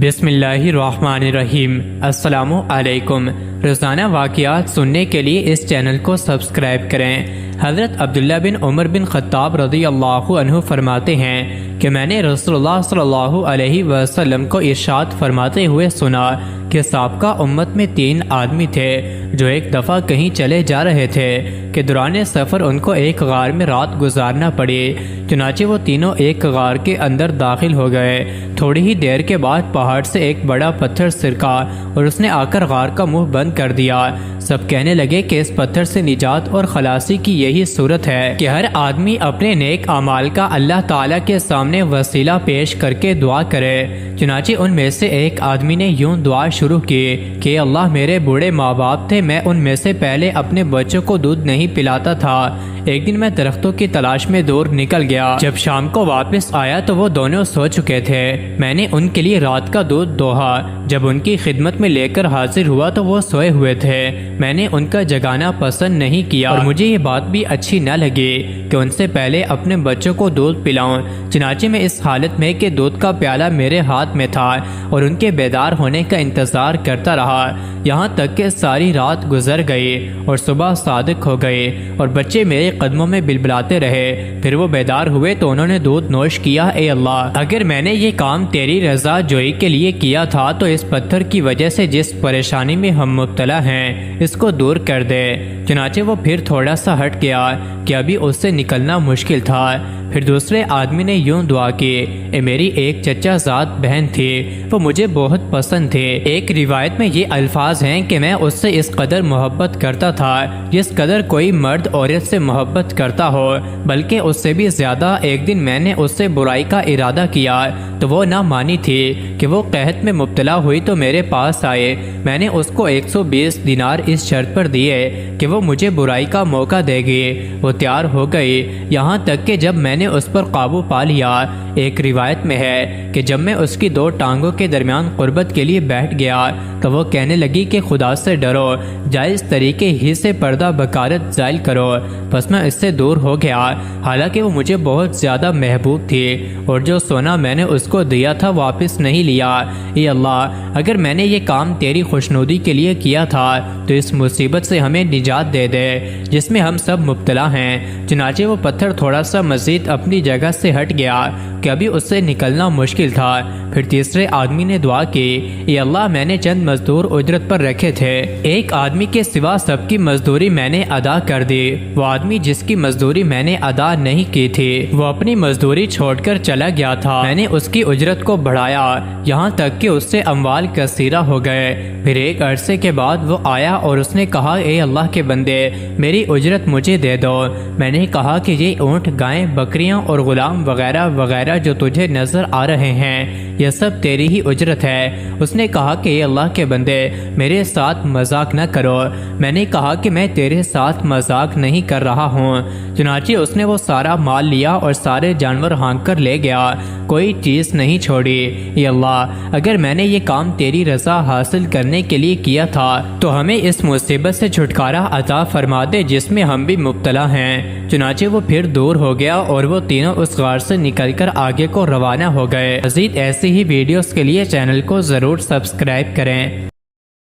بسم اللہ الرحمن الرحیم۔ السلام علیکم۔ روزانہ واقعات سننے کے لیے اس چینل کو سبسکرائب کریں۔ حضرت عبداللہ بن عمر بن خطاب رضی اللہ عنہ فرماتے ہیں کہ میں نے رسول اللہ صلی اللہ علیہ وسلم کو ارشاد فرماتے ہوئے سنا کہ سابقہ امت میں 3 آدمی تھے جو ایک دفعہ کہیں چلے جا رہے تھے کہ دوران سفر ان کو ایک غار میں رات گزارنا پڑی۔ چنانچہ وہ تینوں ایک غار کے اندر داخل ہو گئے۔ تھوڑی ہی دیر کے بعد پہاڑ سے ایک بڑا پتھر سرکا اور اس نے آ کر غار کا منہ بند کر دیا۔ سب کہنے لگے کہ اس پتھر سے نجات اور خلاصی کی یہی صورت ہے کہ ہر آدمی اپنے نیک اعمال کا اللہ تعالیٰ کے سامنے وسیلہ پیش کر کے دعا کرے۔ چنانچہ ان میں سے ایک آدمی نے یوں دعا شروع کی کہ اللہ میرے بوڑھے ماں باپ تھے، میں ان میں سے پہلے اپنے بچوں کو دودھ نہیں پلاتا تھا۔ ایک دن میں درختوں کی تلاش میں دور نکل گیا۔ جب شام کو واپس آیا تو وہ دونوں سو چکے تھے۔ میں نے ان کے لیے رات کا دودھ دوہا۔ جب ان کی خدمت میں لے کر حاضر ہوا تو وہ سوئے ہوئے تھے۔ میں نے ان کا جگانا پسند نہیں کیا اور مجھے یہ بات بھی اچھی نہ لگی کہ ان سے پہلے اپنے بچوں کو دودھ پلاؤں۔ چنانچہ میں اس حالت میں کہ دودھ کا پیالہ میرے ہاتھ میں تھا اور ان کے بیدار ہونے کا انتظار کرتا رہا، یہاں تک کہ ساری رات گزر گئی اور صبح صادق ہو گئی اور بچے میرے قدموں میں بلبلاتے رہے۔ پھر وہ بیدار ہوئے تو انہوں نے دودھ نوش کیا۔ اے اللہ، اگر میں نے یہ کام تیری رضا جوئی کے لیے کیا تھا تو اس پتھر کی وجہ سے جس پریشانی میں ہم مبتلا ہیں اس کو دور کر دے۔ چنانچہ وہ پھر تھوڑا سا ہٹ گیا کہ ابھی اس سے نکلنا مشکل تھا۔ پھر دوسرے آدمی نے یوں دعا کی، اے میری ایک چچا زاد بہن تھی، وہ مجھے بہت پسند تھے۔ ایک روایت میں یہ الفاظ ہیں کہ میں اس سے اس قدر محبت کرتا تھا جس قدر کوئی مرد عورت سے محبت کرتا ہو، بلکہ اس سے بھی زیادہ۔ ایک دن میں نے اس سے برائی کا ارادہ کیا تو وہ نہ مانی تھی کہ وہ قحط میں مبتلا ہوئی تو میرے پاس آئے۔ میں نے اس کو 120 دینار اس شرط پر دیے کہ وہ مجھے برائی کا موقع دے گی۔ وہ تیار ہو گئی، یہاں تک کہ جب میں نے اس پر قابو پا لیا۔ ایک روایت میں ہے کہ جب میں اس کی 2 ٹانگوں کے درمیان قربت کے لیے بیٹھ گیا تو وہ کہنے لگی کہ خدا سے ڈرو، جائز طریقے ہی سے پردہ بکارت زائل کرو۔ بس میں اس سے دور ہو گیا، حالانکہ وہ مجھے بہت زیادہ محبوب تھی اور جو سونا میں نے اس کو دیا تھا واپس نہیں لیا۔ اے اللہ، اگر میں نے یہ کام تیری خوشنودی کے لیے کیا تھا تو اس مصیبت سے ہمیں نجات دے دے جس میں ہم سب مبتلا ہیں۔ چنانچہ وہ پتھر تھوڑا سا مزید اپنی جگہ سے ہٹ گیا کہ ابھی اس سے نکلنا مشکل تھا۔ پھر تیسرے آدمی نے دعا کی، اے اللہ، میں نے چند مزدور اجرت پر رکھے تھے، ایک آدمی کے سوا سب کی مزدوری میں نے ادا کر دی۔ وہ آدمی جس کی مزدوری میں نے ادا نہیں کی تھی وہ اپنی مزدوری چھوڑ کر چلا گیا تھا۔ میں نے اس کی اجرت کو بڑھایا یہاں تک کہ اس سے اموال کثیرہ ہو گئے۔ پھر ایک عرصے کے بعد وہ آیا اور اس نے کہا، اے اللہ کے بندے، میری اجرت مجھے دے دو۔ میں نے کہا کہ یہ اونٹ، گائیں، بکریاں اور غلام وغیرہ وغیرہ جو تجھے نظر آ رہے ہیں یہ سب تیری ہی اجرت ہے۔ اس نے کہا کہ اے اللہ کے بندے، میرے ساتھ مذاق نہ کرو۔ میں نے کہا کہ میں تیرے ساتھ مذاق نہیں کر رہا ہوں۔ چنانچہ اس نے وہ سارا مال لیا اور سارے جانور ہانک کر لے گیا، کوئی چیز نہیں چھوڑی۔ اے اللہ، اگر میں نے یہ کام تیری رضا حاصل کرنے کے لیے کیا تھا تو ہمیں اس مصیبت سے چھٹکارا عطا فرما دے جس میں ہم بھی مبتلا ہیں۔ چنانچہ وہ پھر دور ہو گیا اور وہ تینوں اس غار سے نکل کر آگے کو روانہ ہو گئے۔ مزید ایسی ہی ویڈیوز کے لیے چینل کو ضرور سبسکرائب کریں۔